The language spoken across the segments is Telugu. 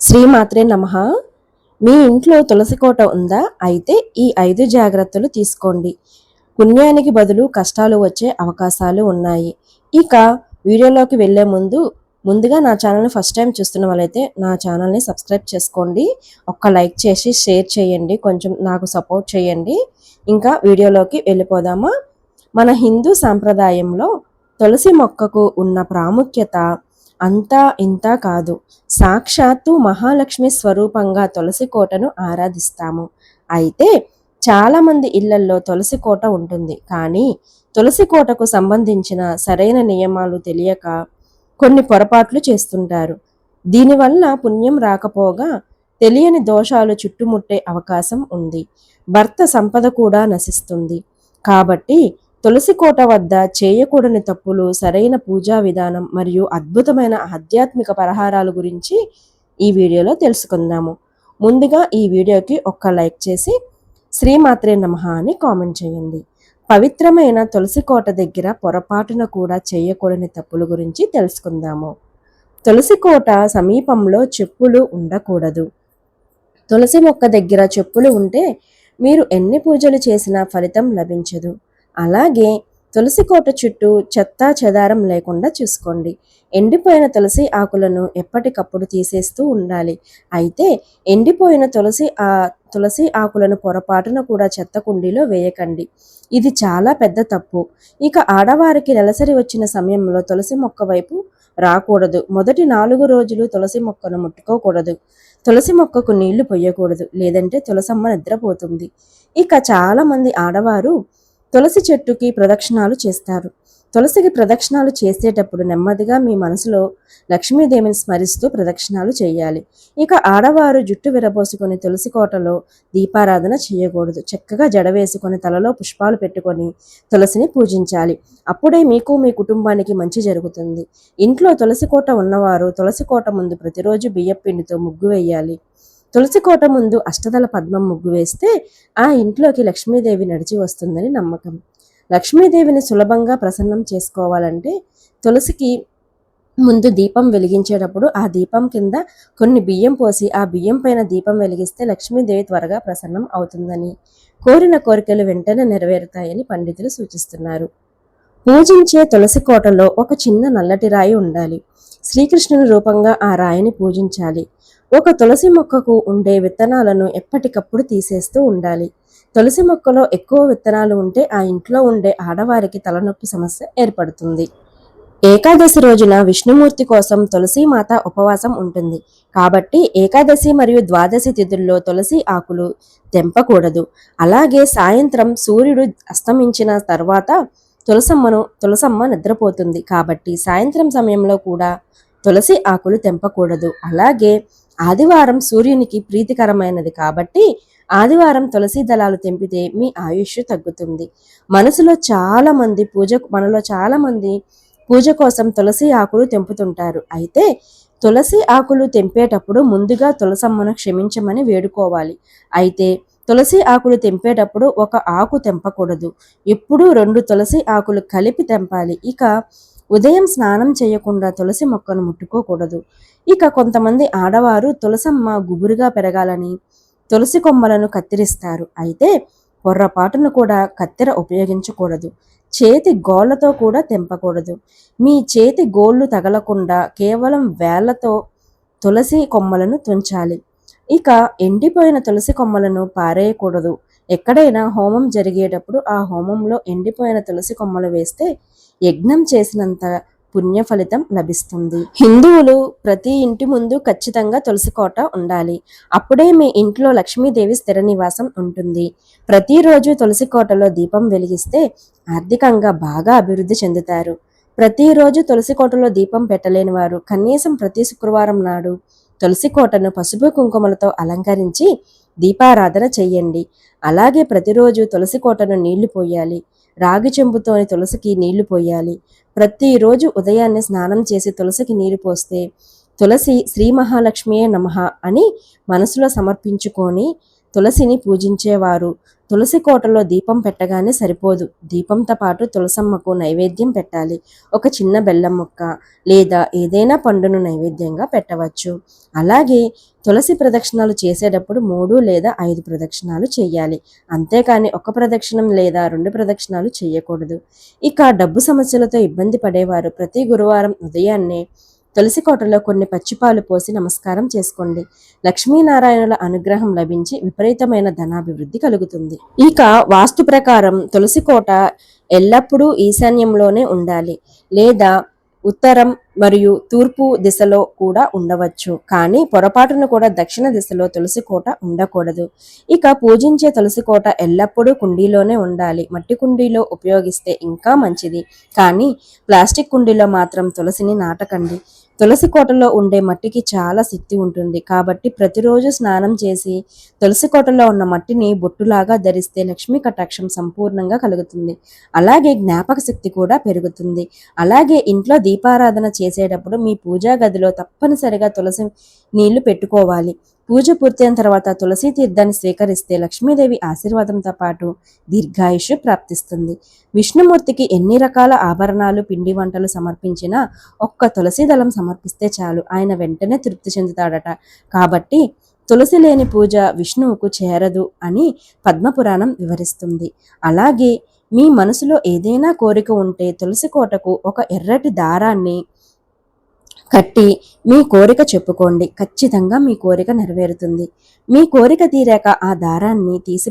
శ్రీమాత్రే నమః. మీ ఇంట్లో తులసి కోట ఉందా? అయితే ఈ 5 జాగ్రత్తలు తీసుకోండి. పుణ్యానికి బదులు కష్టాలు వచ్చే అవకాశాలు ఉన్నాయి. ఇక వీడియోలోకి వెళ్ళే ముందుగా నా ఛానల్ని ఫస్ట్ టైం చూస్తున్న వాళ్ళైతే నా ఛానల్ని సబ్స్క్రైబ్ చేసుకోండి. ఒక్క లైక్ చేసి షేర్ చేయండి. కొంచెం నాకు సపోర్ట్ చేయండి. ఇంకా వీడియోలోకి వెళ్ళిపోదామా? మన హిందూ సాంప్రదాయంలో తులసి మొక్కకు ఉన్న ప్రాముఖ్యత అంతా ఇంతా కాదు. సాక్షాత్తు మహాలక్ష్మి స్వరూపంగా తులసి కోటను ఆరాధిస్తాము. అయితే చాలామంది ఇళ్లల్లో తులసి కోట ఉంటుంది. కానీ తులసి కోటకు సంబంధించిన సరైన నియమాలు తెలియక కొన్ని పొరపాట్లు చేస్తుంటారు. దీనివల్ల పుణ్యం రాకపోగా తెలియని దోషాలు చుట్టుముట్టే అవకాశం ఉంది. భర్త సంపద కూడా నశిస్తుంది. కాబట్టి తులసి కోట వద్ద చేయకూడని తప్పులు, సరైన పూజా విధానం మరియు అద్భుతమైన ఆధ్యాత్మిక పరిహారాల గురించి ఈ వీడియోలో తెలుసుకుందాము. ముందుగా ఈ వీడియోకి ఒక్క లైక్ చేసి శ్రీమాత్రే నమః అని కామెంట్ చేయండి. పవిత్రమైన తులసి కోట దగ్గర పొరపాటున కూడా చేయకూడని తప్పుల గురించి తెలుసుకుందాము. తులసి కోట సమీపంలో చెప్పులు ఉండకూడదు. తులసి మొక్క దగ్గర చెప్పులు ఉంటే మీరు ఎన్ని పూజలు చేసినా ఫలితం లభించదు. అలాగే తులసి కోట చుట్టూ చెత్తా చెదారం లేకుండా చూసుకోండి. ఎండిపోయిన తులసి ఆకులను ఎప్పటికప్పుడు తీసేస్తూ ఉండాలి. అయితే ఎండిపోయిన తులసి ఆకులను పొరపాటున కూడా చెత్త కుండీలో వేయకండి. ఇది చాలా పెద్ద తప్పు. ఇక ఆడవారికి నెలసరి వచ్చిన సమయంలో తులసి మొక్క వైపు రాకూడదు. మొదటి 4 రోజులు తులసి మొక్కను ముట్టుకోకూడదు. తులసి మొక్కకు నీళ్లు పొయ్యకూడదు, లేదంటే తులసమ్మ నిద్రపోతుంది. ఇక చాలా మంది ఆడవారు తులసి చెట్టుకి ప్రదక్షిణాలు చేస్తారు. తులసికి ప్రదక్షిణాలు చేసేటప్పుడు నెమ్మదిగా మీ మనసులో లక్ష్మీదేవిని స్మరిస్తూ ప్రదక్షిణాలు చేయాలి. ఇక ఆడవారు జుట్టు విరబోసుకొని తులసి కోటలో దీపారాధన చేయకూడదు. చక్కగా జడ వేసుకొని తలలో పుష్పాలు పెట్టుకొని తులసిని పూజించాలి. అప్పుడే మీకు మీ కుటుంబానికి మంచి జరుగుతుంది. ఇంట్లో తులసి కోట ఉన్నవారు తులసి కోట ముందు ప్రతిరోజు బియ్యం పిండితో ముగ్గు వేయాలి. తులసి కోట ముందు అష్టదళ పద్మం ముగ్గు వేస్తే ఆ ఇంట్లోకి లక్ష్మీదేవి నడిచి వస్తుందని నమ్మకం. లక్ష్మీదేవిని సులభంగా ప్రసన్నం చేసుకోవాలంటే తులసికి ముందు దీపం వెలిగించేటప్పుడు ఆ దీపం కింద కొన్ని బియ్యం పోసి ఆ బియ్యం పైన దీపం వెలిగిస్తే లక్ష్మీదేవి త్వరగా ప్రసన్నం అవుతుందని, కోరిన కోరికలు వెంటనే నెరవేరుతాయని పండితులు సూచిస్తున్నారు. పూజించే తులసి కోటలో ఒక చిన్న నల్లటి రాయి ఉండాలి. శ్రీకృష్ణుని రూపంగా ఆ రాయిని పూజించాలి. ఒక తులసి మొక్కకు ఉండే విత్తనాలను ఎప్పటికప్పుడు తీసేస్తూ ఉండాలి. తులసి మొక్కలో ఎక్కువ విత్తనాలు ఉంటే ఆ ఇంట్లో ఉండే ఆడవారికి తలనొప్పి సమస్య ఏర్పడుతుంది. ఏకాదశి రోజున విష్ణుమూర్తి కోసం తులసీమాత ఉపవాసం ఉంటుంది. కాబట్టి ఏకాదశి మరియు ద్వాదశి తిథుల్లో తులసి ఆకులు తెంపకూడదు. అలాగే సాయంత్రం సూర్యుడు అస్తమించిన తర్వాత తులసమ్మ నిద్రపోతుంది. కాబట్టి సాయంత్రం సమయంలో కూడా తులసి ఆకులు తెంపకూడదు. అలాగే ఆదివారం సూర్యునికి ప్రీతికరమైనది కాబట్టి ఆదివారం తులసి దళాలు తెంపితే మీ ఆయుష్ తగ్గుతుంది. మనలో చాలా మంది పూజ కోసం తులసి ఆకులు తెంపుతుంటారు. అయితే తులసి ఆకులు తెంపేటప్పుడు ముందుగా తులసమ్మను క్షమించమని వేడుకోవాలి. అయితే తులసి ఆకులు తెంపేటప్పుడు ఒక ఆకు తెంపకూడదు. ఎప్పుడూ 2 తులసి ఆకులు కలిపి తెంపాలి. ఇక ఉదయం స్నానం చేయకుండా తులసి మొక్కను ముట్టుకోకూడదు. ఇక కొంతమంది ఆడవారు తులసమ్మ గుబురుగా పెరగాలని తులసి కొమ్మలను కత్తిరిస్తారు. అయితే పొర్రపాటును కూడా కత్తెర ఉపయోగించకూడదు. చేతి గోళ్లతో కూడా తెంపకూడదు. మీ చేతి గోళ్లు తగలకుండా కేవలం వేళ్లతో తులసి కొమ్మలను తుంచాలి. ఇక ఎండిపోయిన తులసి కొమ్మలను పారేయకూడదు. ఎక్కడైనా హోమం జరిగేటప్పుడు ఆ హోమంలో ఎండిపోయిన తులసి కొమ్మలు వేస్తే యజ్ఞం చేసినంత పుణ్య ఫలితం లభిస్తుంది. హిందువులు ప్రతి ఇంటి ముందు ఖచ్చితంగా తులసి కోట ఉండాలి. అప్పుడే మీ ఇంట్లో లక్ష్మీదేవి స్థిర నివాసం ఉంటుంది. ప్రతిరోజు తులసి కోటలో దీపం వెలిగిస్తే ఆర్థికంగా బాగా అభివృద్ధి చెందుతారు. ప్రతిరోజు తులసి కోటలో దీపం పెట్టలేని వారు కనీసం ప్రతి శుక్రవారం నాడు తులసి కోటను పసుపు కుంకుమలతో అలంకరించి దీపారాధన చెయ్యండి. అలాగే ప్రతిరోజు తులసి కోటను నీళ్లు పోయాలి. రాగి చెంబుతోని తులసికి నీళ్లు పోయాలి. ప్రతిరోజు ఉదయాన్నే స్నానం చేసి తులసికి నీరు పోస్తే తులసి శ్రీ మహాలక్ష్మియే నమః అని మనసులో సమర్పించుకొని తులసిని పూజించేవారు తులసి కోటలో దీపం పెట్టగానే సరిపోదు. దీపంతో పాటు తులసమ్మకు నైవేద్యం పెట్టాలి. ఒక చిన్న బెల్లం ముక్క లేదా ఏదైనా పండును నైవేద్యంగా పెట్టవచ్చు. అలాగే తులసి ప్రదక్షిణాలు చేసేటప్పుడు 3 లేదా 5 ప్రదక్షిణాలు చేయాలి. అంతేకాని ఒక ప్రదక్షిణం లేదా 2 ప్రదక్షిణాలు చేయకూడదు. ఇక డబ్బు సమస్యలతో ఇబ్బంది పడేవారు ప్రతి గురువారం ఉదయాన్నే తులసి కోటలో కొన్ని పచ్చిపాలు పోసి నమస్కారం చేసుకోండి. లక్ష్మీనారాయణుల అనుగ్రహం లభించి విపరీతమైన ధనాభివృద్ధి కలుగుతుంది. ఇక వాస్తు ప్రకారం తులసి కోట ఎల్లప్పుడూ ఈశాన్యంలోనే ఉండాలి లేదా ఉత్తరం మరియు తూర్పు దిశలో కూడా ఉండవచ్చు. కానీ పొరపాటును కూడా దక్షిణ దిశలో తులసి కోట ఉండకూడదు. ఇక పూజించే తులసి కోట ఎల్లప్పుడూ కుండీలోనే ఉండాలి. మట్టి కుండీలో ఉపయోగిస్తే ఇంకా మంచిది. కానీ ప్లాస్టిక్ కుండీలో మాత్రం తులసిని నాటకండి. తులసి కోటలో ఉండే మట్టికి చాలా శక్తి ఉంటుంది. కాబట్టి ప్రతిరోజు స్నానం చేసి తులసి కోటలో ఉన్న మట్టిని బొట్టులాగా ధరిస్తే లక్ష్మీ కటాక్షం సంపూర్ణంగా కలుగుతుంది. అలాగే జ్ఞాపక శక్తి కూడా పెరుగుతుంది. అలాగే ఇంట్లో దీపారాధన చేసేటప్పుడు మీ పూజా గదిలో తప్పనిసరిగా తులసి నీళ్లు పెట్టుకోవాలి. పూజ పూర్తయిన తర్వాత తులసి తీర్థాన్ని స్వీకరిస్తే లక్ష్మీదేవి ఆశీర్వాదంతో పాటు దీర్ఘాయుష్ ప్రాప్తిస్తుంది. విష్ణుమూర్తికి ఎన్ని రకాల ఆభరణాలు పిండి వంటలు సమర్పించినా ఒక్క తులసి దళం సమర్పిస్తే చాలు, ఆయన వెంటనే తృప్తి చెందుతాడట. కాబట్టి తులసి లేని పూజ విష్ణువుకు చేరదు అని పద్మపురాణం వివరిస్తుంది. అలాగే మీ మనసులో ఏదైనా కోరిక ఉంటే తులసి కోటకు ఒక ఎర్రటి దారాన్ని కట్టి మీ కోరిక చెప్పుకోండి. ఖచ్చితంగా మీ కోరిక నెరవేరుతుంది. మీ కోరిక తీరాక ఆ దారాన్ని తీసి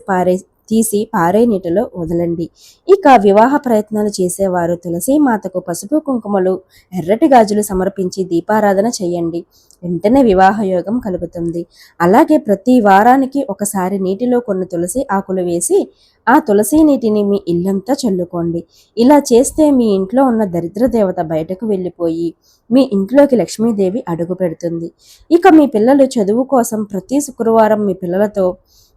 పారే నీటిలో వదలండి. ఇక వివాహ ప్రయత్నాలు చేసేవారు తులసీమాతకు పసుపు కుంకుమలు ఎర్రటి గాజులు సమర్పించి దీపారాధన చేయండి. వెంటనే వివాహ యోగం కలుగుతుంది. అలాగే ప్రతి వారానికి ఒకసారి నీటిలో కొన్ని తులసి ఆకులు వేసి ఆ తులసి నీటిని మీ ఇల్లంతా చల్లుకోండి. ఇలా చేస్తే మీ ఇంట్లో ఉన్న దరిద్ర దేవత బయటకు వెళ్ళిపోయి మీ ఇంట్లోకి లక్ష్మీదేవి అడుగు పెడుతుంది. ఇక మీ పిల్లలు చదువు కోసం ప్రతి శుక్రవారం మీ పిల్లలతో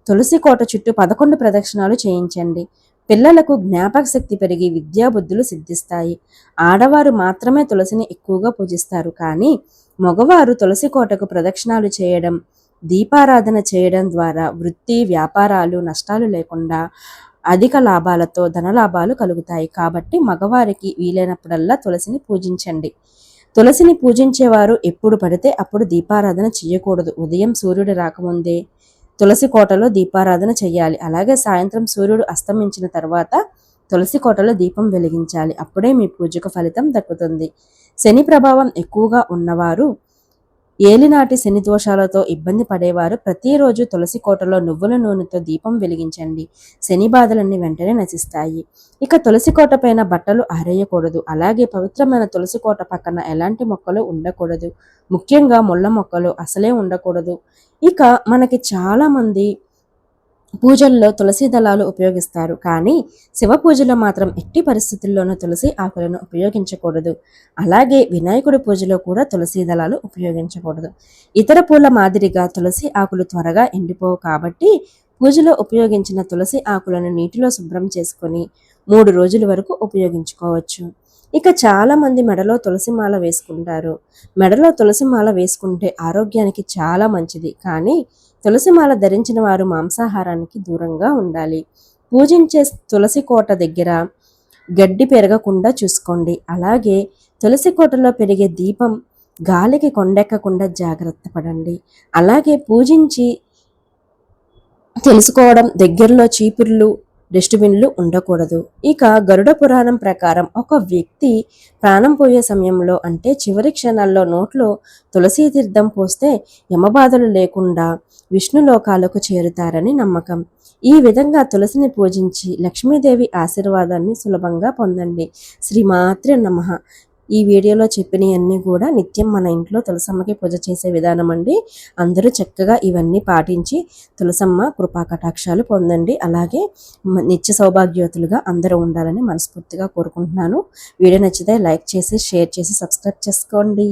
తులసి కోట చుట్టూ 11 ప్రదక్షిణాలు చేయించండి. పిల్లలకు జ్ఞాపక శక్తి పెరిగి విద్యాబుద్ధులు సిద్ధిస్తాయి. ఆడవారు మాత్రమే తులసిని ఎక్కువగా పూజిస్తారు. కానీ మగవారు తులసి కోటకు ప్రదక్షిణాలు చేయడం, దీపారాధన చేయడం ద్వారా వృత్తి వ్యాపారాలు నష్టాలు లేకుండా అధిక లాభాలతో ధనలాభాలు కలుగుతాయి. కాబట్టి మగవారికి వీలైనప్పుడల్లా తులసిని పూజించండి. తులసిని పూజించేవారు ఎప్పుడు పడితే అప్పుడు దీపారాధన చేయకూడదు. ఉదయం సూర్యుడు రాకముందే తులసి కోటలో దీపారాధన చేయాలి. అలాగే సాయంత్రం సూర్యుడు అస్తమించిన తర్వాత తులసి కోటలో దీపం వెలిగించాలి. అప్పుడే మీ పూజకు ఫలితం దక్కుతుంది. శని ప్రభావం ఎక్కువగా ఉన్నవారు, ఏలినాటి శని దోషాలతో ఇబ్బంది పడేవారు ప్రతిరోజు తులసి కోటలో నువ్వుల నూనెతో దీపం వెలిగించండి. శని బాధలన్నీ వెంటనే నశిస్తాయి. ఇక తులసి కోట పైన బట్టలు ఆరేయకూడదు. అలాగే పవిత్రమైన తులసి కోట పక్కన ఎలాంటి మొక్కలు ఉండకూడదు. ముఖ్యంగా ముళ్ళ మొక్కలు అసలే ఉండకూడదు. ఇక మనకి చాలా మంది పూజల్లో తులసి దళాలు ఉపయోగిస్తారు. కానీ శివ పూజలో మాత్రం ఎట్టి పరిస్థితుల్లోనూ తులసి ఆకులను ఉపయోగించకూడదు. అలాగే వినాయకుడి పూజలో కూడా తులసి దళాలు ఉపయోగించకూడదు. ఇతర పూల మాదిరిగా తులసి ఆకులు త్వరగా ఎండిపోవు. కాబట్టి పూజలో ఉపయోగించిన తులసి ఆకులను నీటిలో శుభ్రం చేసుకొని 3 రోజుల వరకు ఉపయోగించుకోవచ్చు. ఇక చాలా మంది మెడలో తులసిమాల వేసుకుంటారు. మెడలో తులసిమాల వేసుకుంటే ఆరోగ్యానికి చాలా మంచిది. కానీ తులసిమాల ధరించిన వారు మాంసాహారానికి దూరంగా ఉండాలి. పూజించే తులసి కోట దగ్గర గడ్డి పెరగకుండా చూసుకోండి. అలాగే తులసి కోటలో పెరిగే దీపం గాలికి కొండెక్కకుండా జాగ్రత్త పడండి. అలాగే పూజించి తెలుసుకోవడం దగ్గరలో చీపుర్లు డస్ట్బిన్లు ఉండకూడదు. ఇక గరుడ పురాణం ప్రకారం ఒక వ్యక్తి ప్రాణం పోయే సమయంలో అంటే చివరి క్షణాల్లో నోట్లో తులసీ తీర్థం పోస్తే యమబాధలు లేకుండా విష్ణులోకాలకు చేరుతారని నమ్మకం. ఈ విధంగా తులసిని పూజించి లక్ష్మీదేవి ఆశీర్వాదాన్ని సులభంగా పొందండి. శ్రీమాత్రే నమః. ఈ వీడియోలో చెప్పినవన్నీ కూడా నిత్యం మన ఇంట్లో తులసమ్మకి పూజ చేసే విధానం అండి. అందరూ చక్కగా ఇవన్నీ పాటించి తులసమ్మ కృపా కటాక్షాలు పొందండి. అలాగే నిత్య సౌభాగ్యవతులుగా అందరూ ఉండాలని మనస్ఫూర్తిగా కోరుకుంటున్నాను. వీడియో నచ్చితే లైక్ చేసి షేర్ చేసి సబ్స్క్రైబ్ చేసుకోండి.